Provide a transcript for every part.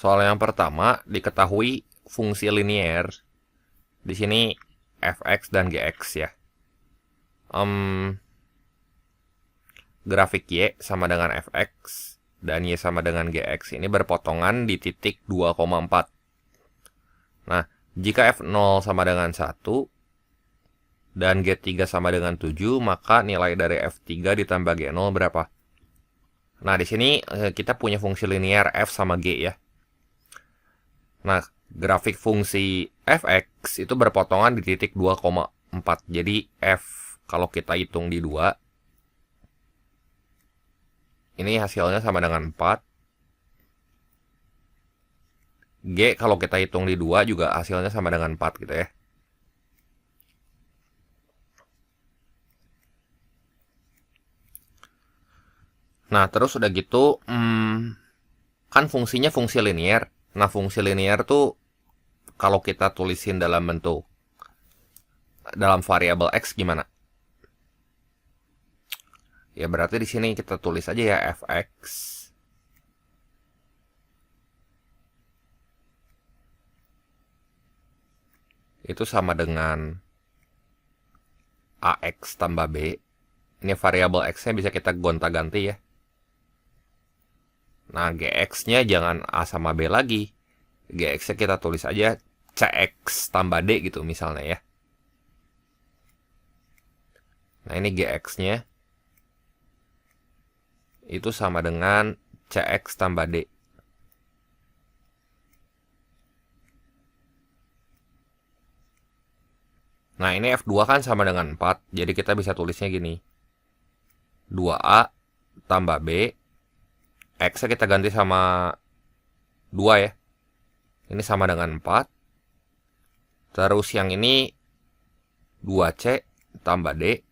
Soal yang pertama, diketahui fungsi linier. Di sini fx dan gx ya. Grafik y sama dengan fx dan y sama dengan gx ini berpotongan di titik 2,4. Nah, jika f0 sama dengan 1 dan g3 sama dengan 7, maka nilai dari f3 ditambah g0 berapa? Nah, di sini kita punya fungsi linier f sama g ya. Nah, grafik fungsi fx itu berpotongan di titik 2,4. Jadi f kalau kita hitung di 2, ini hasilnya sama dengan 4. G kalau kita hitung di 2 juga hasilnya sama dengan 4 gitu ya. Nah, terus udah gitu, kan fungsinya fungsi linier. Nah, fungsi linier tuh kalau kita tulisin dalam bentuk dalam variabel x gimana? Ya berarti di sini kita tulis aja ya fx itu sama dengan ax tambah b. Ini variabel x-nya bisa kita gonta-ganti ya. Nah, gx-nya jangan a sama b lagi. Gx-nya kita tulis aja cx tambah d gitu misalnya ya. Nah, ini gx-nya itu sama dengan cx tambah d. Nah, ini f2 kan sama dengan 4. Jadi kita bisa tulisnya gini. 2a tambah b. X-nya kita ganti sama 2 ya. Ini sama dengan 4. Terus yang ini 2c tambah d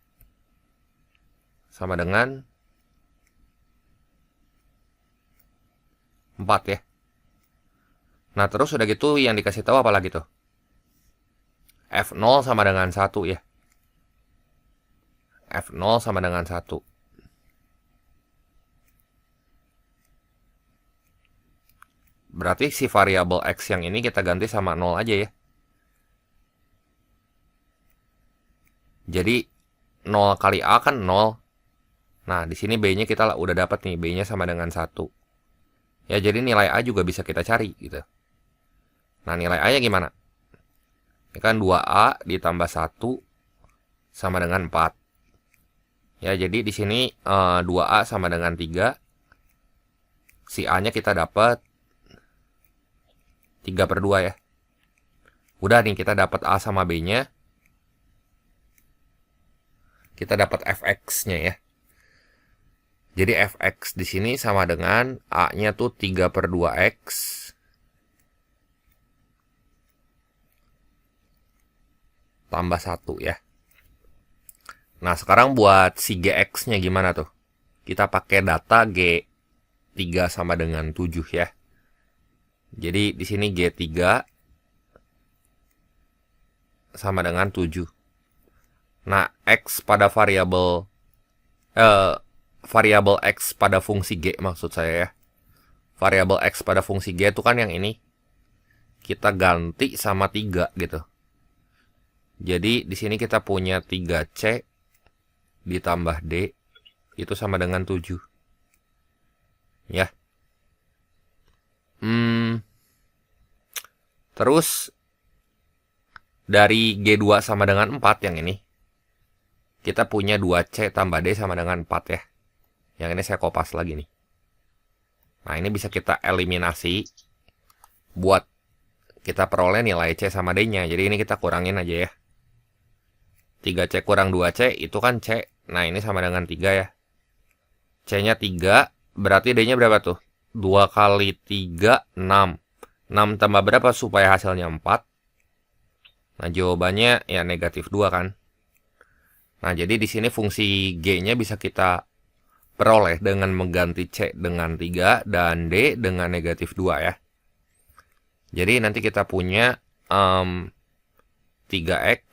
sama dengan 4 ya. Nah, terus udah gitu yang dikasih tahu apa lagi tuh? F0 sama dengan 1 ya. F0 sama dengan 1. Berarti si variabel x yang ini kita ganti sama 0 aja ya. Jadi 0 kali a kan 0. Nah, di sini b-nya kita udah dapat nih, b-nya sama dengan 1. Ya, jadi nilai a juga bisa kita cari gitu. Nah, nilai a-nya gimana? Ini kan 2a ditambah 1 sama dengan 4. Ya, jadi di sini 2a sama dengan 3. Si a-nya kita dapat 3/2 ya. Udah nih, kita dapat a sama b-nya. Kita dapat fx-nya ya. Jadi fx di sini sama dengan a-nya tuh 3/2x tambah 1 ya. Nah, sekarang buat si gx-nya gimana tuh? Kita pakai data G3 sama dengan 7 ya. Jadi di sini G3 sama dengan 7. Nah, x pada variabel x pada fungsi G maksud saya ya. Variabel x pada fungsi G itu kan yang ini. Kita ganti sama 3 gitu. Jadi di sini kita punya 3C ditambah D itu sama dengan 7. Ya. Terus dari G2 sama dengan 4 yang ini. Kita punya 2C tambah D sama dengan 4 ya. Yang ini saya kopas lagi nih. Nah, ini bisa kita eliminasi buat kita peroleh nilai C sama D-nya. Jadi ini kita kurangin aja ya. 3C kurang 2C itu kan C. Nah, ini sama dengan 3 ya. C-nya 3, berarti D-nya berapa tuh? 2 kali 3, 6. 6 tambah berapa supaya hasilnya 4? Nah, jawabannya ya negatif 2 kan. Nah, jadi di sini fungsi G-nya bisa kita peroleh dengan mengganti C dengan 3 dan D dengan negatif 2 ya. Jadi nanti kita punya 3x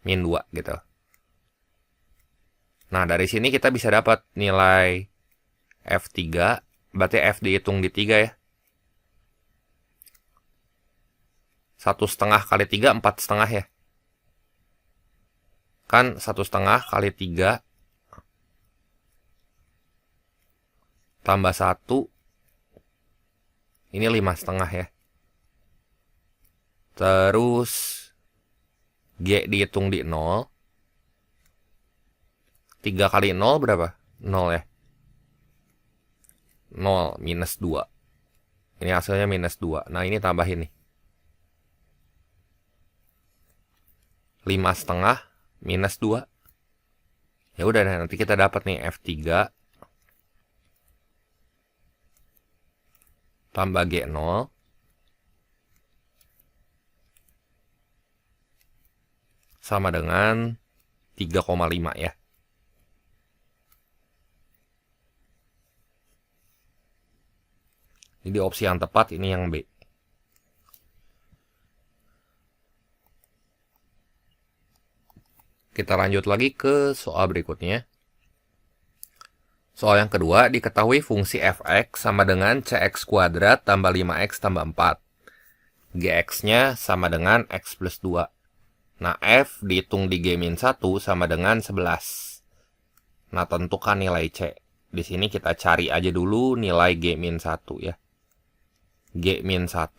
min 2 gitu. Nah, dari sini kita bisa dapat nilai F3, berarti F dihitung di 3 ya. 1,5 kali 3, 4,5 ya. Kan 1,5 kali 3 tambah 1, ini 5,5 ya. Terus G dihitung di 0. 3 kali 0 berapa? 0 ya. 0 minus 2. Ini hasilnya minus 2. Nah, ini tambahin nih. 5,5 minus 2. Ya udah, nanti kita dapat nih F3 tambah G0 sama dengan 3,5 ya. Jadi opsi yang tepat ini yang B. Kita lanjut lagi ke soal berikutnya. Soal yang kedua, diketahui fungsi fx sama dengan cx kuadrat tambah 5x tambah 4. Gx-nya sama dengan x plus 2. Nah, f dihitung di G-1 sama dengan 11. Nah, tentukan nilai C. Di sini kita cari aja dulu nilai G-1 ya. G-1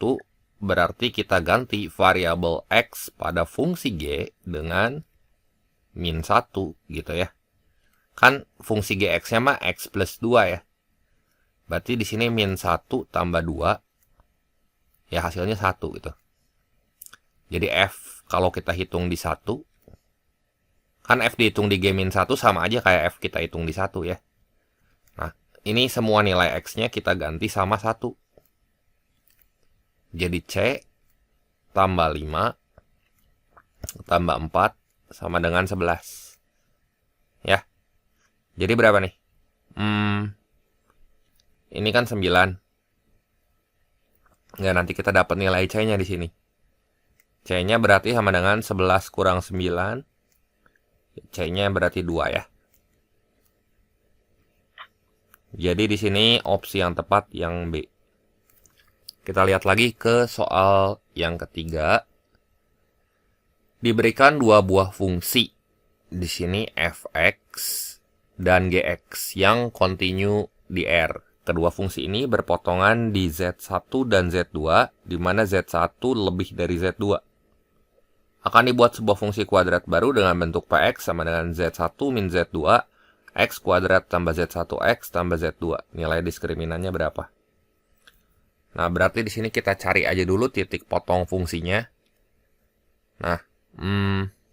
berarti kita ganti variabel X pada fungsi G dengan min 1 gitu ya. Kan fungsi Gx-nya mah X plus 2 ya. Berarti di sini min 1 tambah 2. Ya hasilnya 1 gitu. Jadi F kalau kita hitung di 1. Kan F dihitung di G-1 sama aja kayak F kita hitung di 1 ya. Nah, ini semua nilai X-nya kita ganti sama 1. Jadi C tambah 5 tambah 4 sama dengan 11. Ya. Jadi berapa nih? Ini kan 9. Nggak, nanti kita dapat nilai C-nya di sini. C-nya berarti sama dengan 11 kurang 9. C-nya berarti 2 ya. Jadi di sini opsi yang tepat yang B. Kita lihat lagi ke soal yang ketiga. Diberikan dua buah fungsi. Di sini fx dan gx yang kontinu di R. Kedua fungsi ini berpotongan di Z1 dan Z2, di mana Z1 lebih dari Z2. Akan dibuat sebuah fungsi kuadrat baru dengan bentuk Px sama dengan Z1 min Z2, X kuadrat tambah Z1X tambah Z2. Nilai diskriminannya berapa? Nah, berarti di sini kita cari aja dulu titik potong fungsinya. Nah,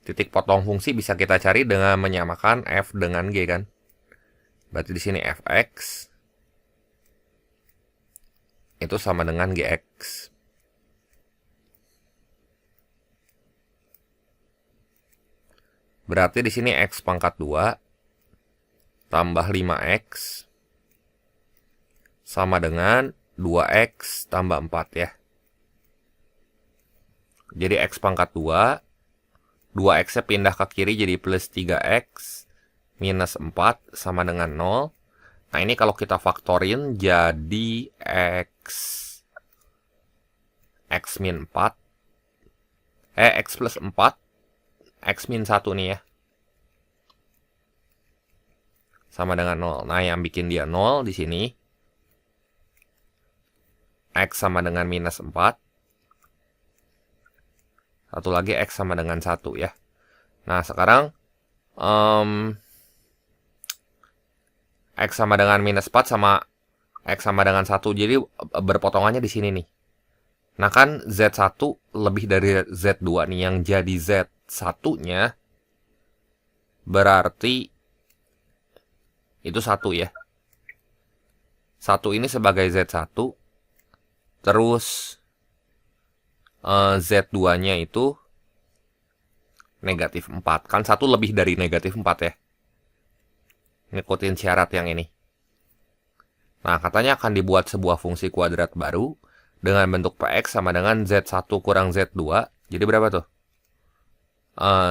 titik potong fungsi bisa kita cari dengan menyamakan F dengan G kan. Berarti di sini Fx itu sama dengan Gx. Berarti di sini X pangkat 2 tambah 5X sama dengan 2X tambah 4 ya. Jadi X pangkat 2, 2X-nya pindah ke kiri jadi plus 3X minus 4 sama dengan 0. Nah, ini kalau kita faktorin jadi X min 4. X plus 4. X min 1 nih ya. Sama dengan 0. Nah, yang bikin dia 0 di sini. X sama dengan minus 4. Satu lagi X sama dengan 1 ya. Nah, sekarang X sama dengan minus 4 sama X sama dengan 1. Jadi berpotongannya di sini nih. Nah kan Z1 lebih dari Z2 nih. Yang jadi Z1-nya berarti itu 1 ya. 1 ini sebagai Z1. Terus Z2-nya itu negatif 4. Kan 1 lebih dari negatif 4 ya. Ngikutin syarat yang ini. Nah, katanya akan dibuat sebuah fungsi kuadrat baru dengan bentuk Px sama dengan Z1 kurang Z2. Jadi berapa tuh?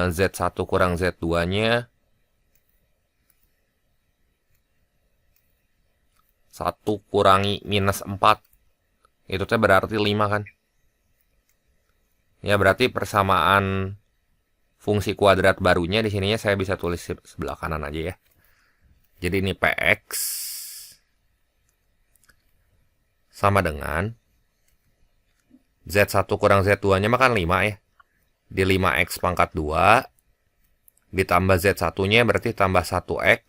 Z1 kurang Z2-nya 1 kurangi minus 4. Itu berarti 5 kan? Ya, berarti persamaan fungsi kuadrat barunya di sininya saya bisa tulis sebelah kanan aja ya. Jadi ini Px sama dengan Z1 kurang Z2-nya mah kan 5 ya. Di 5x pangkat 2 ditambah Z1-nya berarti tambah 1x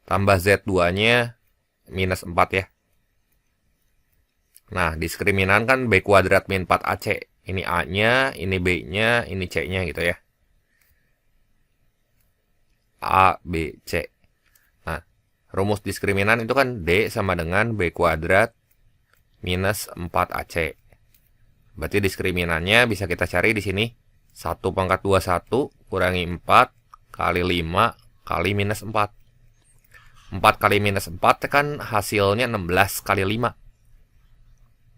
tambah Z2-nya minus 4 ya. Nah, diskriminan kan B kuadrat min 4AC. Ini A-nya, ini B-nya, ini C-nya gitu ya. A, B, C. Nah, rumus diskriminan itu kan D sama dengan B kuadrat minus 4AC. Berarti diskriminannya bisa kita cari di sini. 1 pangkat 21 kurangi 4 kali 5 kali minus 4. 4 kali minus 4 kan hasilnya 16 kali 5.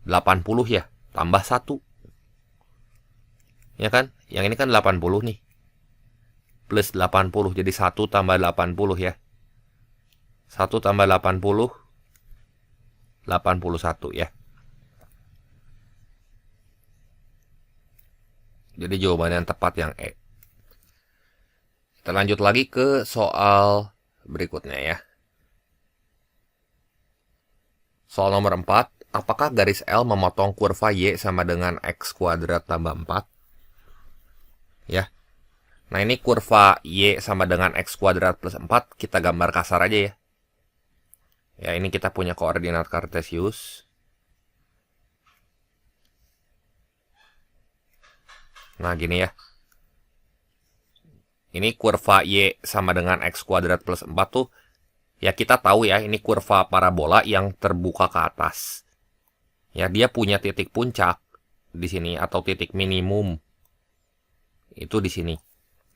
80 ya, tambah 1. Ya kan? Yang ini kan 80 nih. Plus 80, jadi 1 tambah 80 ya. 1 tambah 80, 81 ya. Jadi jawaban yang tepat yang E. Kita lanjut lagi ke soal berikutnya ya. Soal nomor 4. Apakah garis L memotong kurva Y sama dengan X kuadrat tambah 4? Ya. Nah, ini kurva Y sama dengan X kuadrat plus 4. Kita gambar kasar aja ya. Ya, ini kita punya koordinat kartesius. Nah, gini ya. Ini kurva Y sama dengan X kuadrat plus 4 tuh, ya kita tahu ya, ini kurva parabola yang terbuka ke atas. Ya, dia punya titik puncak di sini, atau titik minimum. Itu di sini.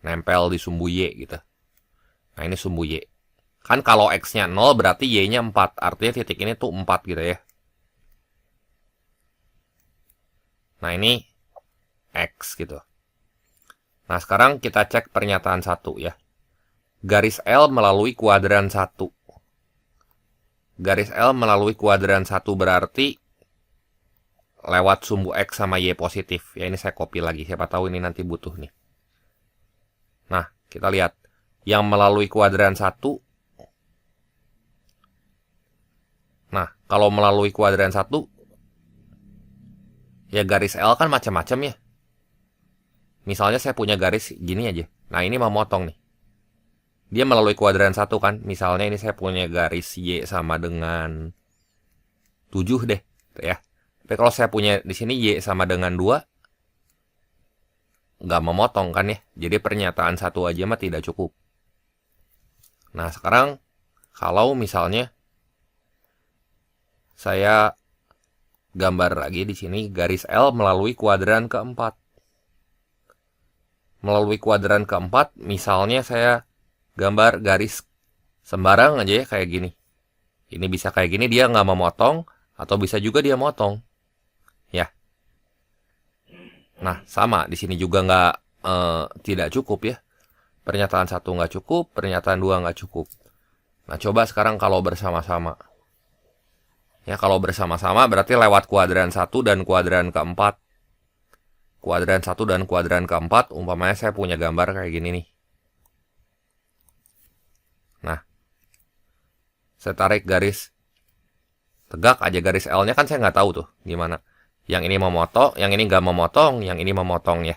Nempel di sumbu Y gitu. Nah, ini sumbu Y. Kan kalau X-nya 0 berarti Y-nya 4. Artinya titik ini tuh 4 gitu ya. Nah, ini X gitu. Nah, sekarang kita cek pernyataan 1 ya. Garis L melalui kuadran 1. Garis L melalui kuadran 1 berarti lewat sumbu X sama Y positif. Ya, ini saya copy lagi. Siapa tahu ini nanti butuh nih. Nah, kita lihat. Yang melalui kuadran 1. Nah, kalau melalui kuadran 1, ya garis L kan macam-macam ya. Misalnya saya punya garis gini aja. Nah, ini mau motong nih. Dia melalui kuadran 1 kan. Misalnya ini saya punya garis Y sama dengan 7 deh. Tuh ya. Tapi kalau saya punya di sini Y sama dengan 2, nggak memotong kan ya. Jadi pernyataan 1 aja mah tidak cukup. Nah, sekarang kalau misalnya saya gambar lagi di sini garis L melalui kuadran keempat. Melalui kuadran keempat, misalnya saya gambar garis sembarang aja ya kayak gini. Ini bisa kayak gini, dia nggak memotong, atau bisa juga dia motong. Ya. Nah, sama di sini juga nggak tidak cukup ya. Pernyataan 1 nggak cukup, pernyataan 2 nggak cukup. Nah, coba sekarang kalau bersama-sama. Ya, kalau bersama-sama berarti lewat kuadran 1 dan kuadran keempat. Kuadran 1 dan kuadran keempat, umpamanya saya punya gambar kayak gini nih. Nah, saya tarik garis tegak aja, garis L-nya kan saya nggak tahu tuh gimana. Yang ini memotong, yang ini nggak memotong, yang ini memotong ya.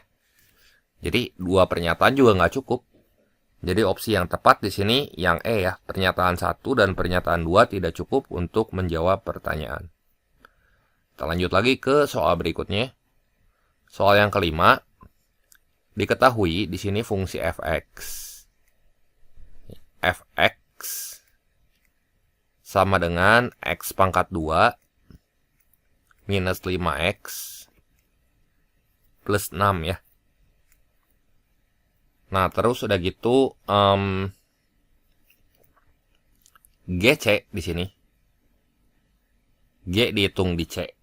Jadi dua pernyataan juga nggak cukup. Jadi opsi yang tepat di sini yang E ya. Pernyataan 1 dan pernyataan 2 tidak cukup untuk menjawab pertanyaan. Kita lanjut lagi ke soal berikutnya. Soal yang kelima, diketahui di sini fungsi fx. Fx sama dengan x pangkat 2 minus 5x plus 6 ya. Nah, terus udah gitu GC di sini. G dihitung di C.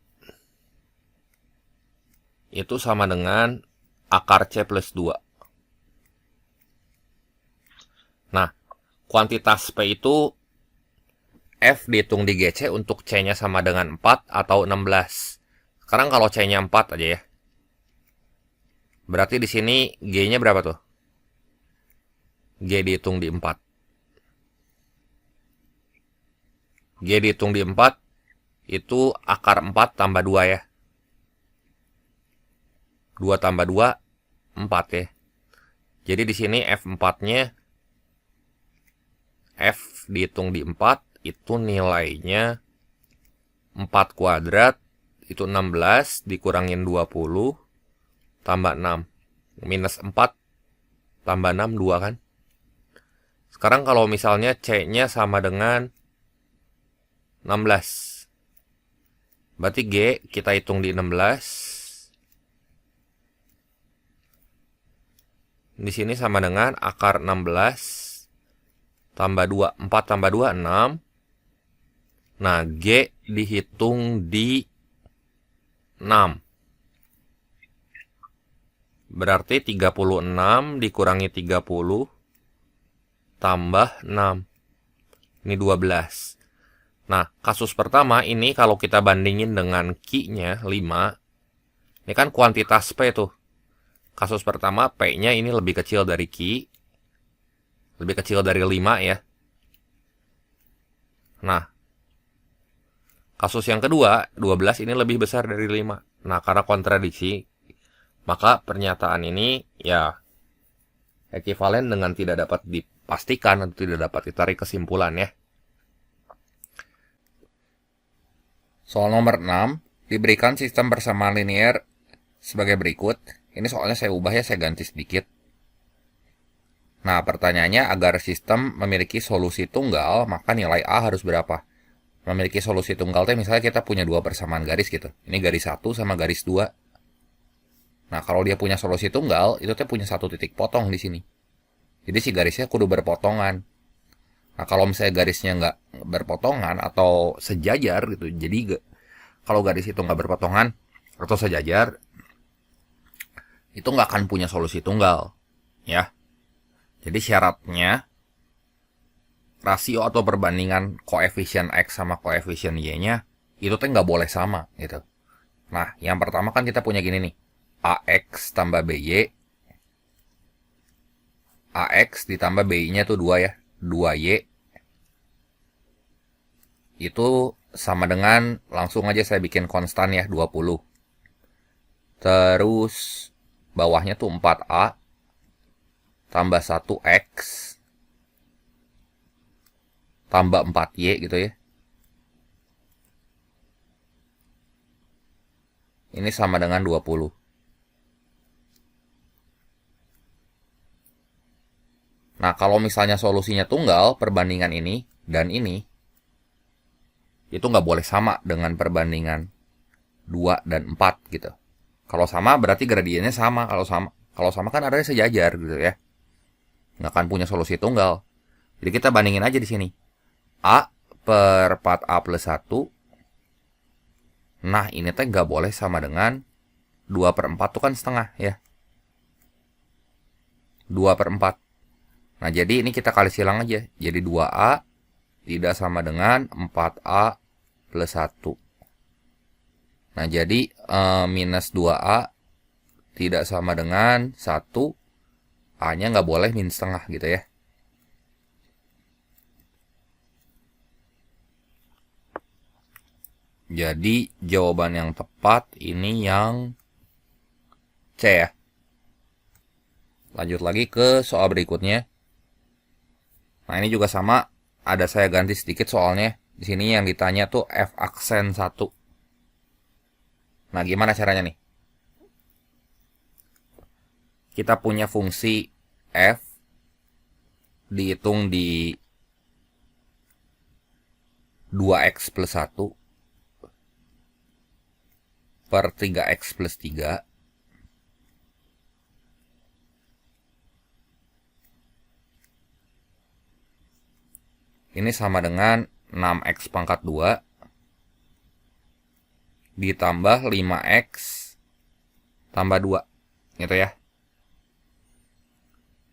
Itu sama dengan akar C plus 2. Nah, kuantitas P itu F dihitung di GC untuk C-nya sama dengan 4 atau 16. Sekarang kalau C-nya 4 aja ya. Berarti di sini G-nya berapa tuh? G dihitung di 4. G dihitung di 4 itu akar 4 tambah 2 ya. 2 tambah 2, 4 ya. Jadi di sini F4-nya, F dihitung di 4, itu nilainya 4 kuadrat, itu 16, dikurangin 20, tambah 6. Minus 4, tambah 6, 2 kan. Sekarang kalau misalnya C-nya sama dengan 16. Berarti G kita hitung di 16. Di sini sama dengan akar 16 tambah 2. 4 tambah 2, 6. Nah, G dihitung di 6. Berarti 36 dikurangi 30 tambah 6. Ini 12. Nah, kasus pertama ini kalau kita bandingin dengan Q-nya 5. Ini kan kuantitas P tuh. Kasus pertama P-nya ini lebih kecil dari Q. Lebih kecil dari 5 ya. Nah, kasus yang kedua, 12 ini lebih besar dari 5. Nah, karena kontradiksi, maka pernyataan ini ya ekivalen dengan tidak dapat dipastikan atau tidak dapat ditarik kesimpulan ya. Soal nomor 6, diberikan sistem persamaan linear sebagai berikut. Ini soalnya saya ubah ya, saya ganti sedikit. Nah, pertanyaannya agar sistem memiliki solusi tunggal, maka nilai A harus berapa? Memiliki solusi tunggal itu misalnya kita punya dua persamaan garis gitu. Ini garis 1 sama garis 2. Nah, kalau dia punya solusi tunggal, itu tuh punya satu titik potong di sini. Jadi si garisnya kudu berpotongan. Nah, kalau misalnya garisnya nggak berpotongan atau sejajar gitu, jadi kalau garis itu nggak berpotongan atau sejajar, itu nggak akan punya solusi tunggal, ya. Jadi syaratnya rasio atau perbandingan koefisien X sama koefisien Y-nya itu tuh nggak boleh sama gitu. Nah, yang pertama kan kita punya gini nih, AX tambah BY, AX ditambah BY-nya tuh 2 ya, 2Y, itu sama dengan, langsung aja saya bikin konstan ya, 20. Terus bawahnya tuh 4A tambah 1X tambah 4Y gitu ya. Ini sama dengan 20. Nah, kalau misalnya solusinya tunggal, perbandingan ini dan ini, itu nggak boleh sama dengan perbandingan 2 dan 4 gitu. Kalau sama berarti gradiennya sama. Kalau sama kan adanya sejajar gitu ya. Nggak akan punya solusi tunggal. Jadi kita bandingin aja di sini. A per 4A plus 1. Nah, ini teh nggak boleh sama dengan 2 per 4 tuh kan setengah ya. 2 per 4. Nah, jadi ini kita kali silang aja. Jadi 2A tidak sama dengan 4A plus 1. Nah, jadi minus 2A tidak sama dengan 1. A-nya nggak boleh min setengah gitu ya. Jadi jawaban yang tepat ini yang C ya. Lanjut lagi ke soal berikutnya. Nah, ini juga sama. Ada saya ganti sedikit soalnya. Di sini yang ditanya tuh F aksen 1. Nah, gimana caranya nih? Kita punya fungsi F dihitung di 2X plus 1 per 3X plus 3. Ini sama dengan 6X pangkat 2 ditambah 5X tambah 2. Gitu ya.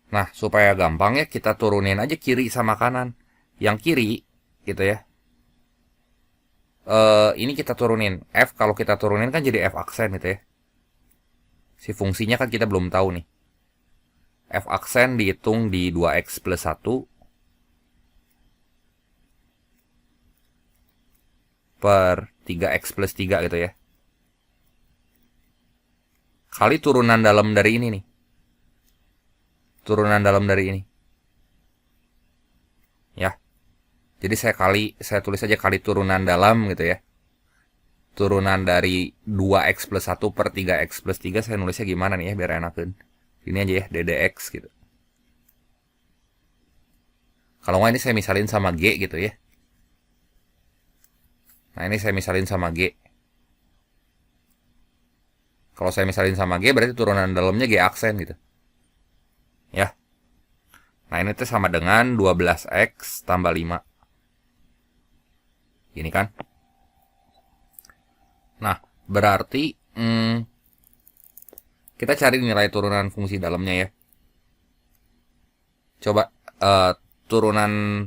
Nah, supaya gampang ya kita turunin aja kiri sama kanan. Yang kiri gitu ya. Ini kita turunin. F kalau kita turunin kan jadi F aksen gitu ya. Si fungsinya kan kita belum tahu nih. F aksen dihitung di 2x plus 1 per 3x plus 3 gitu ya. Kali turunan dalam dari ini nih. Turunan dalam dari ini. Ya. Jadi saya tulis aja kali turunan dalam gitu ya. Turunan dari 2x plus 1 per 3x plus 3 saya nulisnya gimana nih ya biar enakan. Ini aja ya, ddx gitu. Kalau nggak ini saya misalin sama G gitu ya. Nah ini saya misalin sama G. Kalau saya misalin sama G berarti turunan dalamnya G aksen gitu. Ya. Nah ini tuh sama dengan 12x tambah 5. Gini kan. Nah berarti kita cari nilai turunan fungsi dalamnya ya. Coba turunan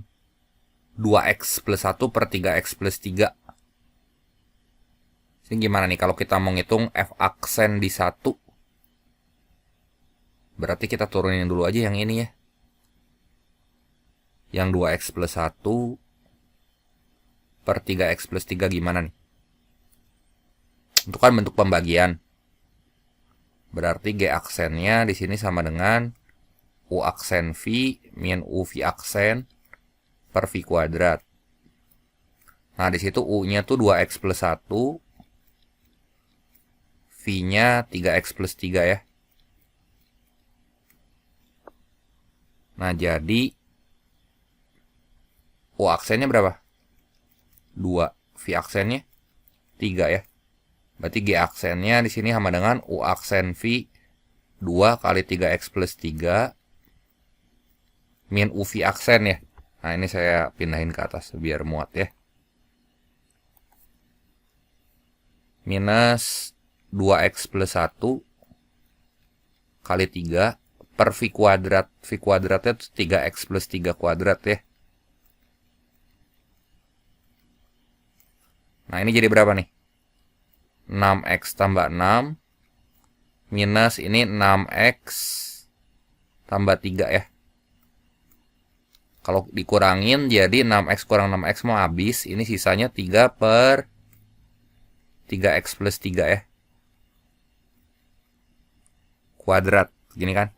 2x plus 1 per 3x plus 3. Ini gimana nih kalau kita mau ngitung f aksen di 1? Berarti kita turunin dulu aja yang ini ya. Yang 2x plus 1 per 3x plus 3 gimana nih? Itu kan bentuk pembagian. Berarti G aksennya di sini sama dengan U aksen V min U V aksen per V kuadrat. Nah, di situ U-nya tuh 2x plus 1, V-nya 3x plus 3 ya. Nah, jadi U aksennya berapa? 2. V aksennya 3 ya. Berarti G aksennya di sini sama dengan U aksen V 2 kali 3x plus 3 min U V aksen ya. Nah ini saya pindahin ke atas biar muat ya. Minus 2x plus 1 kali 3 per V kuadrat. V kuadratnya 3x plus 3 kuadrat ya. Nah ini jadi berapa nih? 6x tambah 6 minus ini 6x tambah 3 ya. Kalau dikurangin jadi 6x kurang 6x mau habis. Ini sisanya 3 per 3x plus 3 ya. Kuadrat. Gini kan.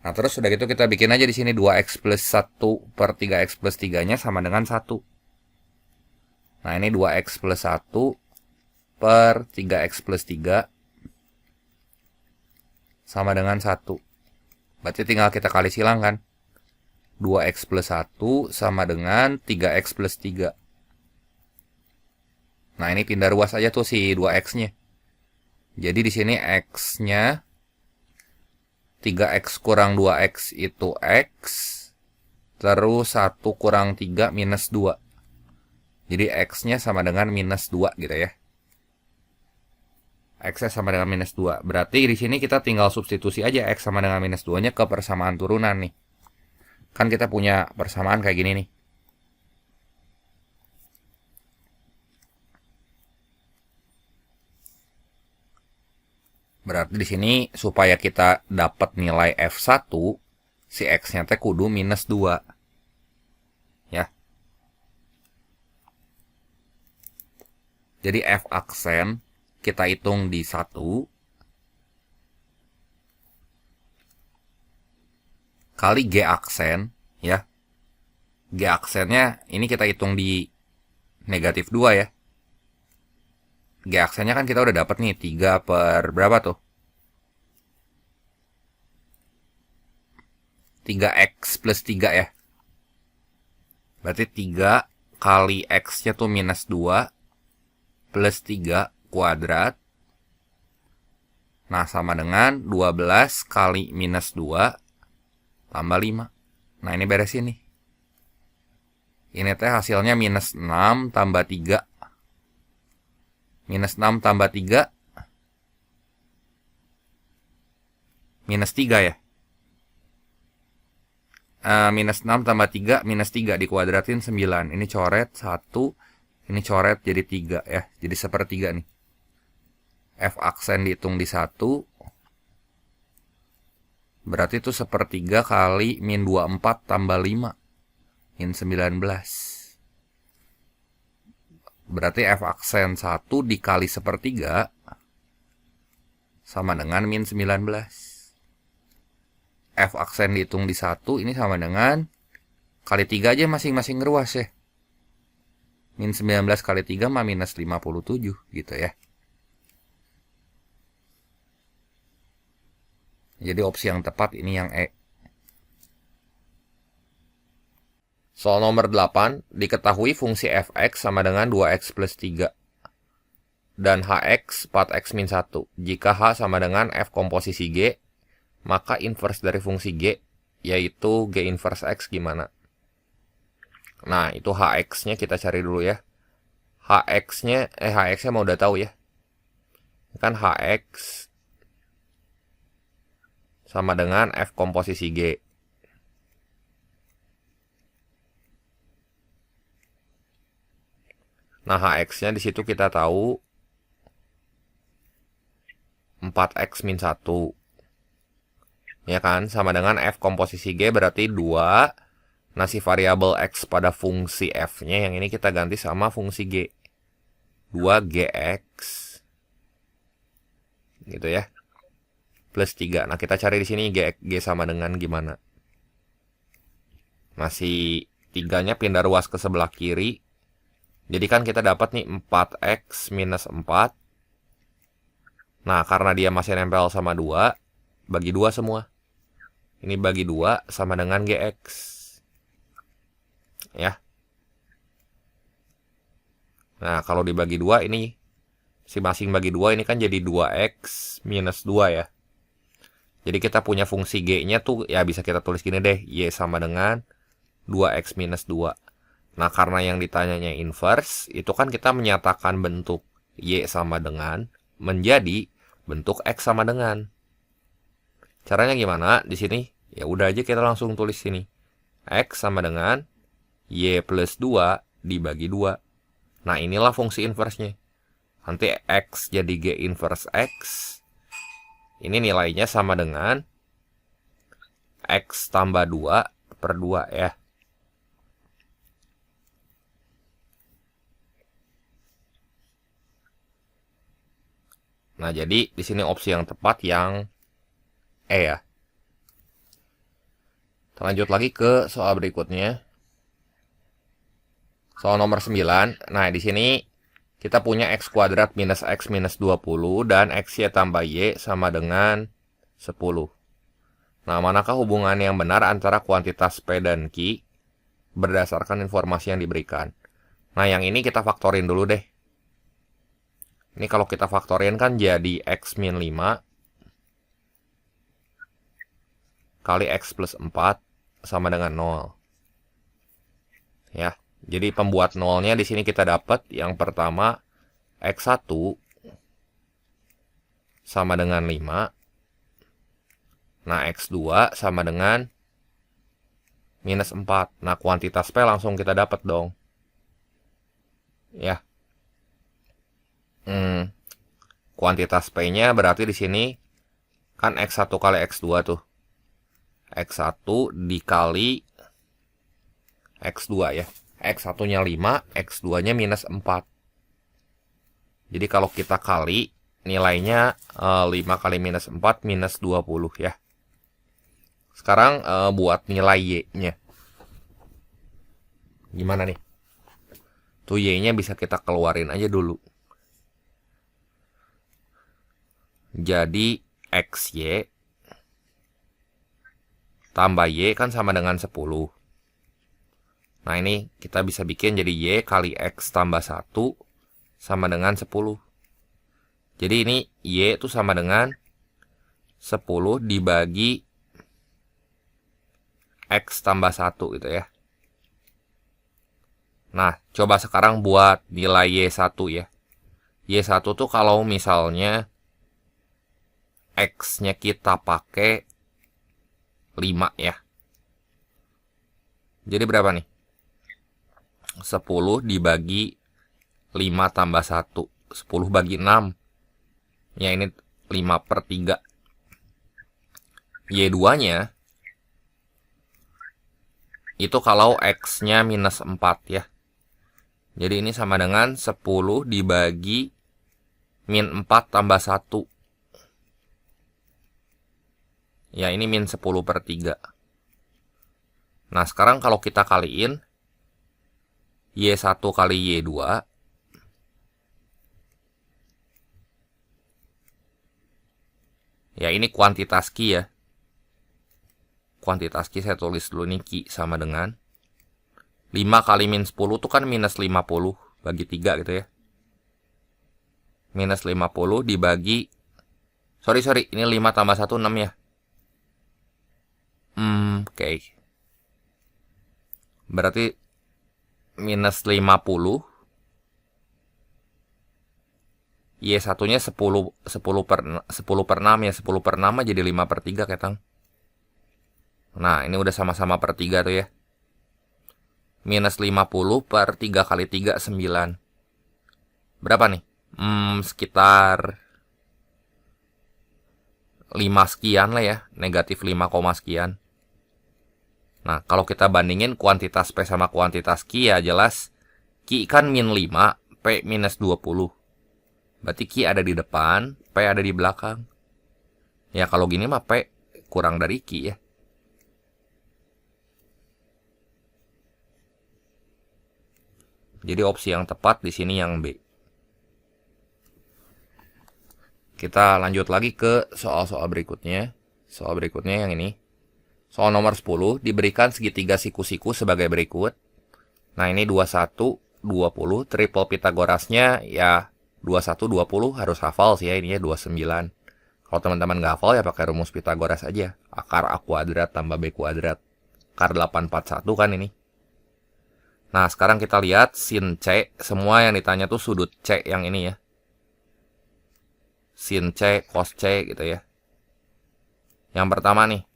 Nah terus udah gitu kita bikin aja di sini 2x plus 1 per 3x plus 3 nya sama dengan 1. Nah ini 2x plus 1 per 3x plus 3 sama dengan 1. Berarti tinggal kita kali silang kan. 2x plus 1 sama dengan 3x plus 3. Nah ini pindah ruas aja tuh si 2x-nya. Jadi di sini x-nya 3x kurang 2x itu x. Terus 1 kurang 3 minus 2. Jadi x-nya sama dengan minus 2 gitu ya. X sama dengan minus 2. Berarti di sini kita tinggal substitusi aja X sama dengan minus 2-nya ke persamaan turunan nih. Kan kita punya persamaan kayak gini nih. Berarti di sini supaya kita dapat nilai F1, si X-nya teh kudu minus 2. Ya. Jadi F aksen kita hitung di 1 kali G aksen ya. G aksennya ini kita hitung di negatif 2 ya. G aksennya kan kita udah dapat nih 3 per berapa tuh? 3x plus 3 ya. Berarti 3 kali x-nya tuh minus 2 plus 3 kuadrat. Nah, sama dengan 12 kali minus 2 tambah 5. Nah, ini beres ini. Ini teh hasilnya minus 6 tambah 3. Minus 6 tambah 3. Minus 3 ya. Minus 6 tambah 3, minus 3 dikuadratin 9. Ini coret 1. Ini coret jadi 3 ya. Jadi sepertiga nih. F aksen dihitung di 1 Berarti itu 1/3 kali min 24 tambah 5. Min 19. Berarti F aksen 1 dikali 1/3 sama dengan min 19. F aksen dihitung di 1 ini sama dengan kali 3 aja masing-masing ruas ya. Min 19 kali 3 mah minus 57 gitu ya. Jadi opsi yang tepat ini yang E. Soal nomor 8, diketahui fungsi fx sama dengan 2x plus 3 dan hx 4x min 1. Jika h sama dengan f komposisi G, maka inverse dari fungsi G, yaitu G inverse x gimana? Nah, itu hx-nya kita cari dulu ya. Hx-nya mau udah tahu ya. Kan hx sama dengan f komposisi G. Nah, hx-nya di situ kita tahu 4x min 1. Ya kan? Sama dengan f komposisi G berarti 2. Nah, si variabel x pada fungsi f-nya yang ini kita ganti sama fungsi G. 2gx. Gitu ya. Plus 3. Nah, kita cari di sini G sama dengan gimana? Masih 3-nya pindah ruas ke sebelah kiri. Jadi kan kita dapat nih 4x minus 4. Nah, karena dia masih nempel sama 2, bagi 2 semua. Ini bagi 2 sama dengan gx. Ya. Nah, kalau dibagi 2 ini, masing-masing bagi 2 ini kan jadi 2x minus 2 ya. Jadi kita punya fungsi G-nya tuh ya bisa kita tulis gini deh. Y sama dengan 2x minus 2. Nah, karena yang ditanyanya inverse, itu kan kita menyatakan bentuk Y sama dengan menjadi bentuk X sama dengan. Caranya gimana? Di sini ya udah aja kita langsung tulis sini. X sama dengan Y plus 2 dibagi 2. Nah, inilah fungsi inverse-nya. Nanti X jadi G inverse X. Ini nilainya sama dengan X tambah 2 per 2 ya. Nah, jadi di sini opsi yang tepat yang E ya. Kita lanjut lagi ke soal berikutnya. Soal nomor 9. Nah, di sini kita punya x kuadrat minus x minus 20 dan x y tambah y sama dengan 10. Nah, manakah hubungan yang benar antara kuantitas P dan Q berdasarkan informasi yang diberikan? Nah, yang ini kita faktorin dulu deh. Ini kalau kita faktorin kan jadi x min 5 kali x plus 4 sama dengan 0. Ya. Jadi pembuat nolnya di sini kita dapat yang pertama x1 sama dengan 5. Nah, x2 sama dengan minus 4. Nah, kuantitas P langsung kita dapat dong. Ya. Kuantitas P-nya berarti di sini kan x1 kali x2 tuh. X1 dikali x2 ya. X1-nya 5, X2-nya minus 4. Jadi kalau kita kali, nilainya 5 kali minus 4, minus 20 ya. Sekarang buat nilai Y-nya. Gimana nih? Tuh Y-nya bisa kita keluarin aja dulu. Jadi XY tambah Y kan sama dengan 10. Nah, ini kita bisa bikin jadi Y kali X tambah 1 sama dengan 10. Jadi ini Y itu sama dengan 10 dibagi X tambah 1 gitu ya. Nah, coba sekarang buat nilai Y1 ya. Y1 tuh kalau misalnya X-nya kita pakai 5 ya. Jadi berapa nih? 10 dibagi 5 tambah 1. 10 bagi 6. Ya, ini 5/3. Y2-nya itu kalau X-nya minus 4 ya. Jadi ini sama dengan 10 dibagi min 4 tambah 1. Ya, ini min 10 per 3. Nah, sekarang kalau kita kaliin Y1 kali Y2, ya ini kuantitas Ki ya. Kuantitas Ki saya tulis dulu nih, Ki sama dengan 5 kali min 10 itu kan minus 50 bagi 3 gitu ya. Minus 50 dibagi, sorry, ini 5 tambah 1, 6 ya. Oke. Berarti minus 50. Y1-nya 10 per 6 ya. 10 per 6 jadi 5 per 3 ketang. Nah, ini udah sama-sama per 3 tuh ya. Minus 50 per 3 kali 3, 9. Berapa nih? Sekitar 5 sekian lah ya. Negatif 5, sekian. Nah, kalau kita bandingin kuantitas P sama kuantitas Q ya jelas. Q kan min 5, P minus 20. Berarti Q ada di depan, P ada di belakang. Ya kalau gini mah P kurang dari Q ya. Jadi opsi yang tepat di sini yang B. Kita lanjut lagi ke soal-soal berikutnya. Soal berikutnya yang ini. Soal nomor 10, diberikan segitiga siku-siku sebagai berikut. Nah, ini 21, 20, triple Pitagorasnya ya 21, 20 harus hafal sih ya, ini ya 29. Kalau teman-teman nggak hafal ya pakai rumus Pitagoras aja. Akar A kuadrat tambah B kuadrat. Akar 841 kan ini. Nah, sekarang kita lihat sin C. Semua yang ditanya tuh sudut C yang ini ya. Sin C, cos C gitu ya. Yang pertama nih.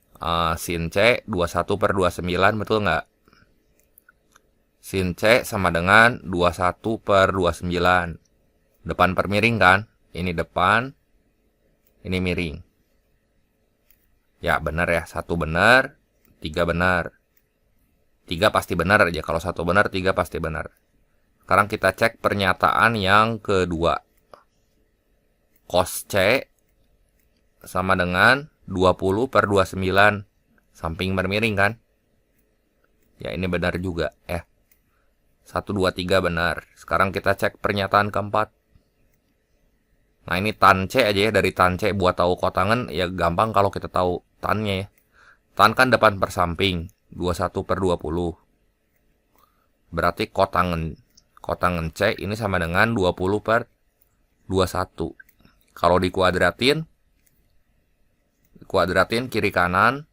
Sin C 21 per 29 betul nggak? Sin C sama dengan 21 per 29. Depan per miring kan? Ini depan, ini miring. Ya benar ya, 1 benar, 3 benar. 3 pasti benar aja, kalau 1 benar 3 pasti benar. Sekarang kita cek pernyataan yang kedua. Cos C sama dengan 20 per 29. Samping bermiring kan? Ya ini benar juga ya. 1, 2, 3 benar. Sekarang kita cek pernyataan keempat. Nah ini tan C aja ya. Dari tan C buat tahu kotangan ya gampang kalau kita tahu tannya ya. Tan kan depan per samping. 21 per 20. Berarti kotangan C ini sama dengan 20 per 21. Kalau dikuadratin kiri kanan.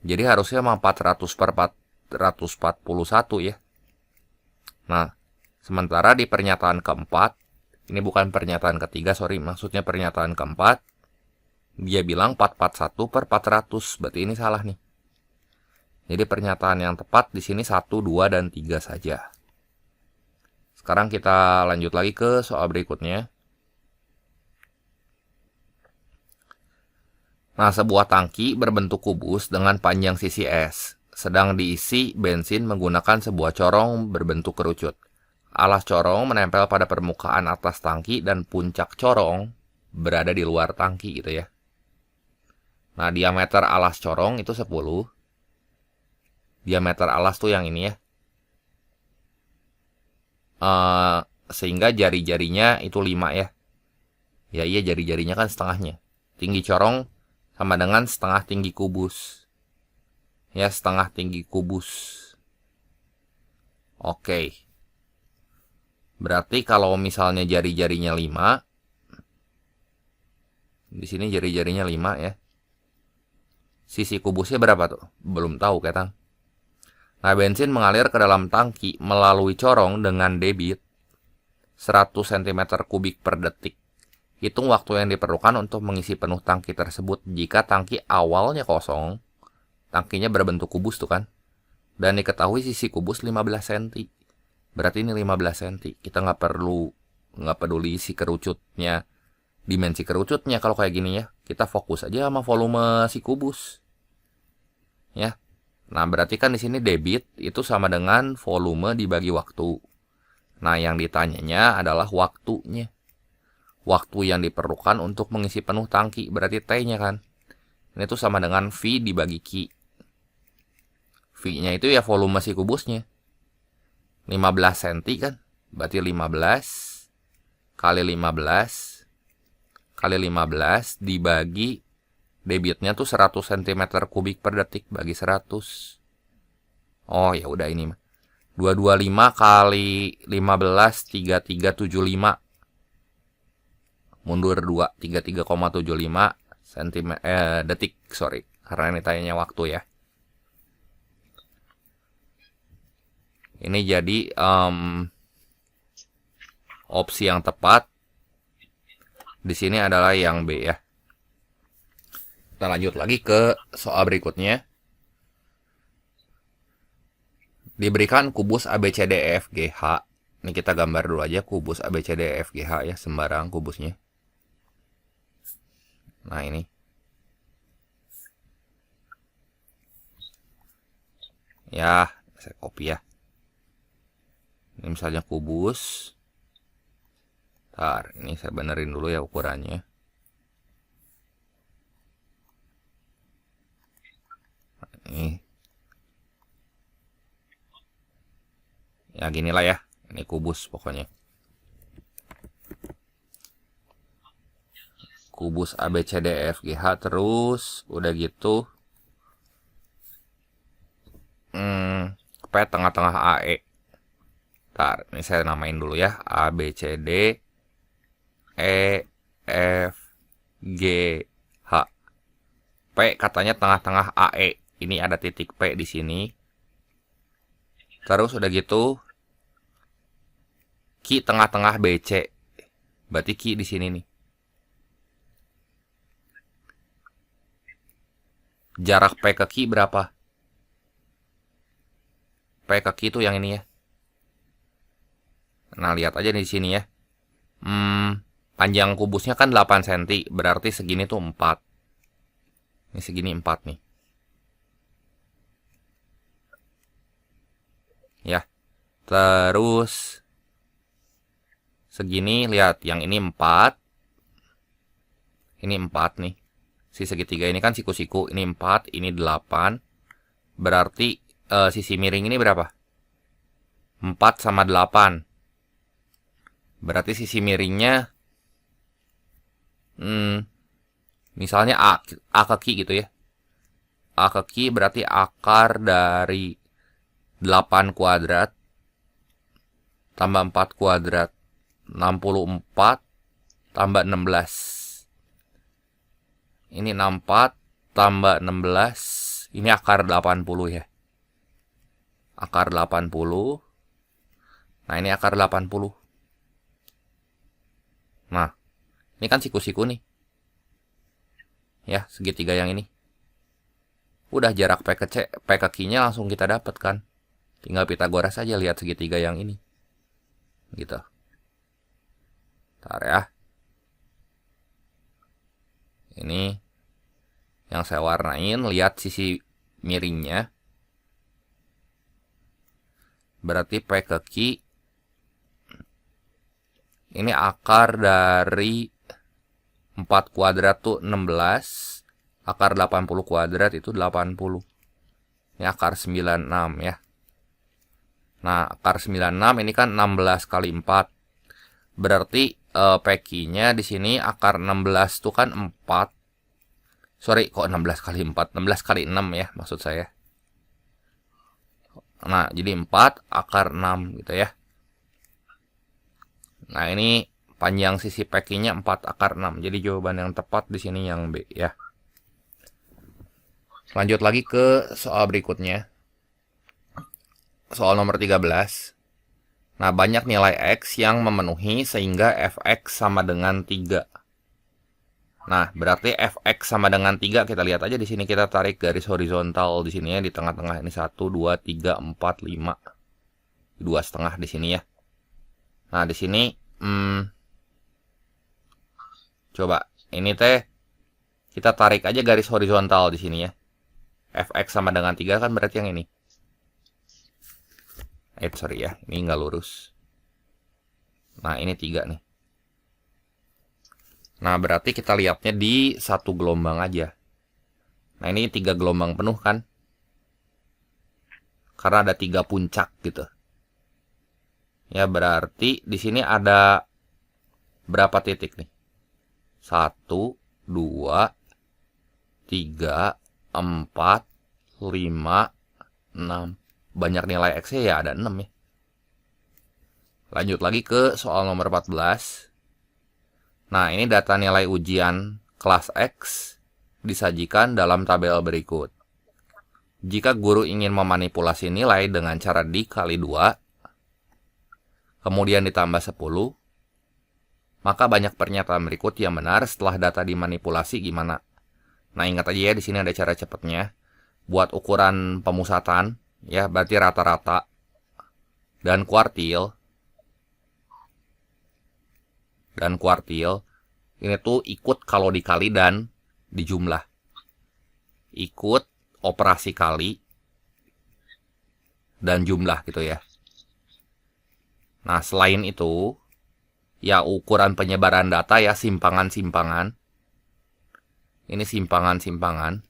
Jadi harusnya 400 per 441 ya. Nah, sementara di pernyataan keempat, ini bukan pernyataan ketiga, sorry, maksudnya pernyataan keempat, dia bilang 441 per 400, berarti ini salah nih. Jadi pernyataan yang tepat di sini 1, 2, dan 3 saja. Sekarang kita lanjut lagi ke soal berikutnya. Nah, sebuah tangki berbentuk kubus dengan panjang sisi S, sedang diisi bensin menggunakan sebuah corong berbentuk kerucut. Alas corong menempel pada permukaan atas tangki dan puncak corong berada di luar tangki gitu ya. Nah, diameter alas corong itu 10. Diameter alas tuh yang ini ya. Sehingga jari-jarinya itu 5 ya. Ya iya, jari-jarinya kan setengahnya. Tinggi corong sama dengan setengah tinggi kubus. Ya, setengah tinggi kubus. Oke. Berarti kalau misalnya jari-jarinya 5. Di sini jari-jarinya 5 ya. Sisi kubusnya berapa tuh? Belum tahu ketang. Nah, bensin mengalir ke dalam tangki melalui corong dengan debit 100 cm3 per detik. Hitung waktu yang diperlukan untuk mengisi penuh tangki tersebut jika tangki awalnya kosong. Tangkinya berbentuk kubus tuh kan. Dan diketahui sisi kubus 15 cm. Berarti ini 15 cm. Kita nggak peduli isi kerucutnya, dimensi kerucutnya kalau kayak gini ya. Kita fokus aja sama volume si kubus. Ya. Nah, berarti kan di sini debit itu sama dengan volume dibagi waktu. Nah, yang ditanyanya adalah waktunya. Waktu yang diperlukan untuk mengisi penuh tangki, berarti T-nya kan. Ini tuh sama dengan V dibagi Q. V-nya itu ya volume si kubusnya. 15 cm kan, berarti 15 kali 15 kali 15 dibagi debitnya tuh 100 cm kubik per detik bagi 100. Oh ya udah ini mah. 225 kali 15 3375. Mundur 2 33,75 cm detik, sorry. Karena ini tanyanya waktu ya. Ini jadi opsi yang tepat di sini adalah yang B ya. Kita lanjut lagi ke soal berikutnya. Diberikan kubus ABCDEFGH. Ini kita gambar dulu aja kubus ABCDEFGH ya, sembarang kubusnya. Nah ini. Ya, saya copy ya. Ini misalnya kubus. Ntar, ini saya benerin dulu ya ukurannya. Ini. Ya ginilah ya. Ini kubus pokoknya. Kubus ABCDEFGH terus. Udah gitu. P tengah-tengah AE. Ntar, ini saya namain dulu ya. A, B, C, D, E, F, G, H. P katanya tengah-tengah AE. Ini ada titik P di sini. Terus udah gitu. Q tengah-tengah BC. Berarti Q di sini nih. Jarak P ke Q berapa? P ke Q itu yang ini ya. Nah, lihat aja di sini ya. Panjang kubusnya kan 8 cm, berarti segini tuh 4. Ini segini 4 nih. Ya. Terus segini, lihat, yang ini 4. Ini 4 nih. Si segitiga ini kan siku-siku, ini 4, ini 8. Berarti sisi miring ini berapa? 4 sama 8. Berarti sisi miringnya misalnya A ke Q gitu ya. A ke Q berarti akar dari 8 kuadrat tambah 4 kuadrat 64 tambah 16. Ini 64 tambah 16. Ini akar 80 ya. Akar 80. Nah, ini akar 80. Nah, ini kan siku-siku nih. Ya, segitiga yang ini. Udah jarak P ke Q-nya langsung kita dapat kan. Tinggal Pitagoras aja lihat segitiga yang ini. Gitu. Ntar ya. Ini yang saya warnain, lihat sisi miringnya. Berarti P ke Q ini akar dari 4 kuadrat tuh 16. Akar 80 kuadrat itu 80. Ini akar 96 ya. Nah, akar 96 ini kan 16 kali 4. Berarti PQ-nya di sini akar 16 tuh kan 4. Sorry, kok 16 kali 4? 16 kali 6 ya maksud saya. Nah, jadi 4 akar 6 gitu ya. Nah, ini panjang sisi PQ-nya 4 akar 6. Jadi jawaban yang tepat di sini yang B ya. Lanjut lagi ke soal berikutnya. Soal nomor 13. Nah, banyak nilai X yang memenuhi sehingga Fx sama dengan 3. Nah, berarti Fx sama dengan 3, kita lihat aja di sini, kita tarik garis horizontal di sini ya, di tengah-tengah ini 1 2 3 4 5. 2,5 di sini ya. Nah, di sini coba ini teh Kita tarik aja garis horizontal di sini ya. Fx sama dengan 3 kan berarti yang ini. Sorry ya, ini nggak lurus. Nah, ini 3 nih. Nah, berarti kita lihatnya di satu gelombang aja. Nah, ini 3 gelombang penuh kan? Karena ada 3 puncak gitu. Ya, berarti di sini ada berapa titik nih? 1, 2, 3, 4, 5, 6. Banyak nilai X-nya ya, ada 6 ya. Lanjut lagi ke soal nomor 14. Nah, ini data nilai ujian kelas X disajikan dalam tabel berikut. Jika guru ingin memanipulasi nilai dengan cara dikali 2, kemudian ditambah 10, maka banyak pernyataan berikut yang benar setelah data dimanipulasi gimana? Nah, ingat aja ya, di sini ada cara cepatnya. Buat ukuran pemusatan, ya, berarti rata-rata dan kuartil. Ini tuh ikut kalau dikali dan dijumlah. Ikut operasi kali dan jumlah gitu ya. Nah, selain itu, ya ukuran penyebaran data ya, simpangan-simpangan. Ini simpangan-simpangan.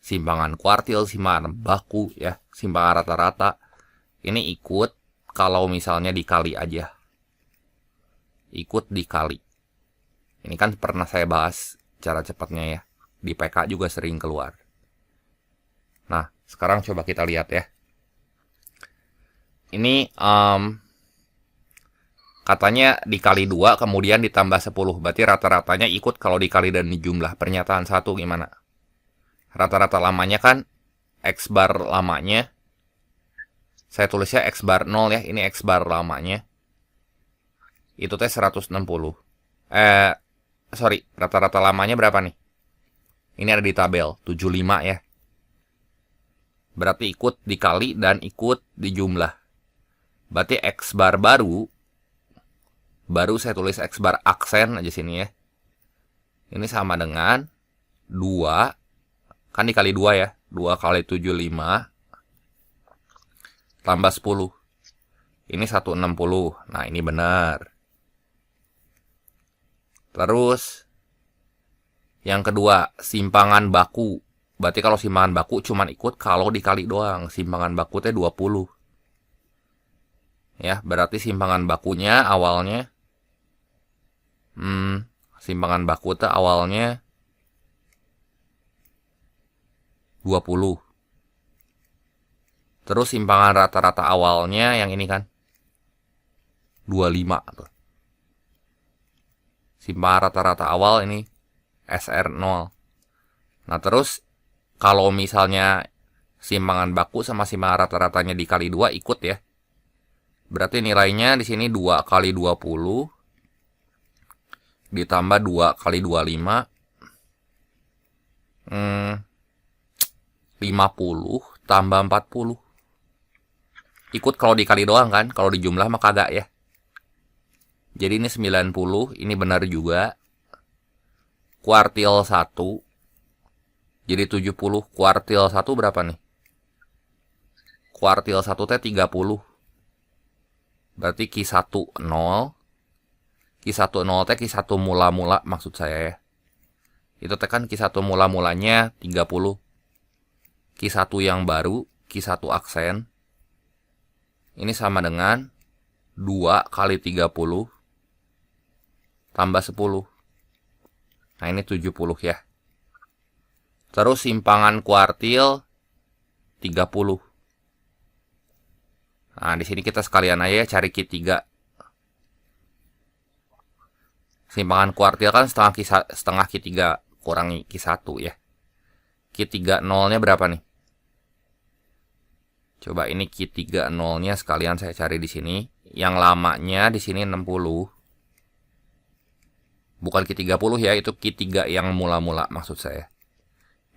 Simpangan kuartil, simpangan baku ya, simpangan rata-rata. Ini ikut kalau misalnya dikali aja. Ikut dikali. Ini kan pernah saya bahas cara cepatnya ya. Di PK juga sering keluar. Nah, sekarang coba kita lihat ya. Ini katanya dikali 2 kemudian ditambah 10. Berarti rata-ratanya ikut kalau dikali dan dijumlah. Pernyataan 1 gimana? Rata-rata lamanya kan X bar lamanya. Saya tulisnya X bar 0 ya. Ini X bar lamanya. Itu teh 160. Rata-rata lamanya berapa nih? Ini ada di tabel 75 ya. Berarti ikut dikali dan ikut dijumlah. Berarti X bar baru saya tulis X bar aksen aja sini ya. Ini sama dengan 2, kan dikali 2 ya. 2 kali 75 tambah 10. Ini 160. Nah, ini benar. Terus yang kedua, simpangan baku. Berarti kalau simpangan baku cuman ikut kalau dikali doang. Simpangan baku teh 20. Ya, berarti simpangan bakunya awalnya simpangan baku teh awalnya 20. Terus simpangan rata-rata awalnya yang ini kan 25 tuh. Simpangan rata-rata awal ini SR0. Nah, terus kalau misalnya simpangan baku sama simpangan rata-ratanya dikali 2 ikut ya. Berarti nilainya di sini 2 kali 20 ditambah 2 kali 25 50 tambah 40. Ikut kalau dikali doang kan, kalau dijumlah mah kagak ya. Jadi ini 90, ini benar juga. Kuartil 1 jadi 70, kuartil 1 berapa nih? Kuartil 1 teh 30. Berarti Q1 0. Q1 0 teh Q1 mula-mula maksud saya ya. Itu teh kan Q1 mula-mulanya 30. Q1 yang baru, Q1 aksen. Ini sama dengan 2 kali 30 tambah 10. Nah, ini 70 ya. Terus simpangan kuartil 30. Nah, di sini kita sekalian aja cari Q3. Simpangan kuartil kan setengah Q3 kurangi Q1 ya. Q3 0-nya berapa nih? Coba ini Q3 0-nya sekalian saya cari di sini. Yang lamanya di sini 60. Bukan Q30 ya, itu Q3 yang mula-mula maksud saya.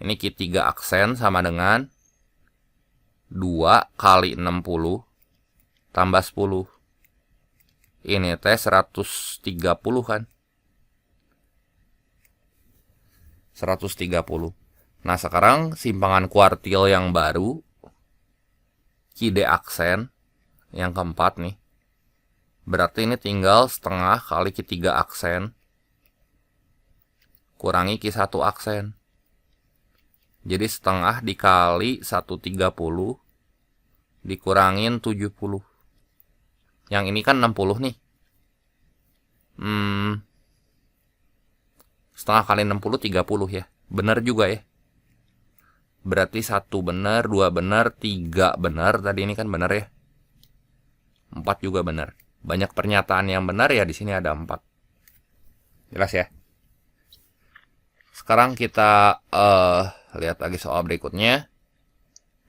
Ini Q3 aksen sama dengan 2 kali 60 tambah 10. Ini teh 130 kan. 130. Nah, sekarang simpangan kuartil yang baru, kide aksen, yang keempat nih. Berarti ini tinggal setengah kali Q3 aksen, kurangi Q1 aksen. Jadi setengah dikali 130, dikurangin 70. Yang ini kan 60 nih. Setengah kali 60, 30 ya. Benar juga ya. Berarti 1 benar, 2 benar, 3 benar. Tadi ini kan benar ya. 4 juga benar. Banyak pernyataan yang benar ya, di sini ada 4. Jelas ya. Sekarang kita lihat lagi soal berikutnya.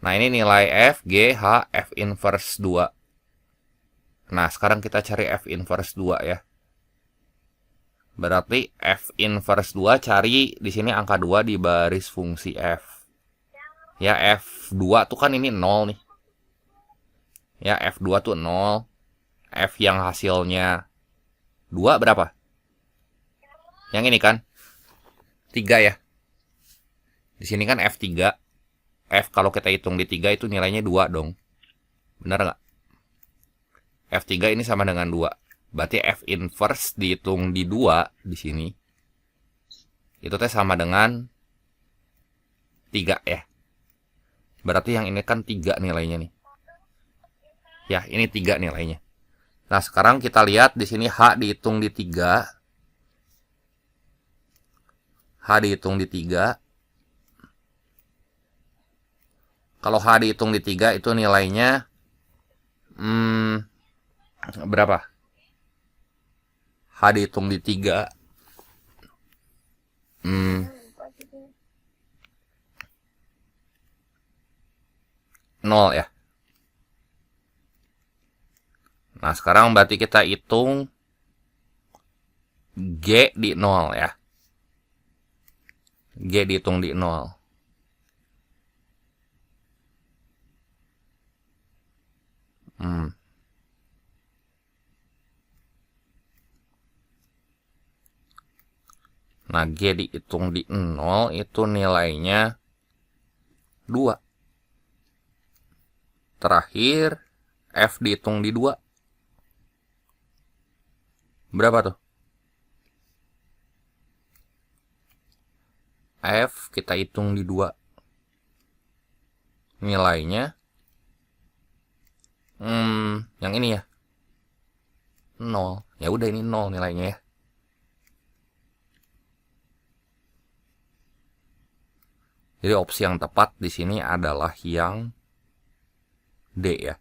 Nah, ini nilai F, G, H, F inverse 2. Nah, sekarang kita cari F inverse 2 ya. Berarti F inverse 2 cari di sini angka 2 di baris fungsi F. Ya, F2 tuh kan ini 0 nih. Ya, F2 tuh 0. F yang hasilnya 2 berapa? Yang ini kan 3 ya. Di sini kan F3. F kalau kita hitung di 3 itu nilainya 2 dong. Benar nggak? F3 ini sama dengan 2. Berarti F inverse dihitung di 2 di sini. Itu teh sama dengan 3 ya. Berarti yang ini kan 3 nilainya nih. Ya, ini 3 nilainya. Nah, sekarang kita lihat di sini H dihitung di 3. H dihitung di 3. Kalau H dihitung di 3 itu nilainya berapa? H dihitung di 3 0 ya. Nah, sekarang berarti kita hitung G di 0 ya. G dihitung di 0. Nah, G dihitung di 0 itu nilainya 2. Terakhir, F dihitung di 2. Berapa tuh? F kita hitung di 2. Nilainya yang ini ya. 0. Ya udah, ini 0 nilainya ya. Jadi opsi yang tepat di sini adalah yang D ya.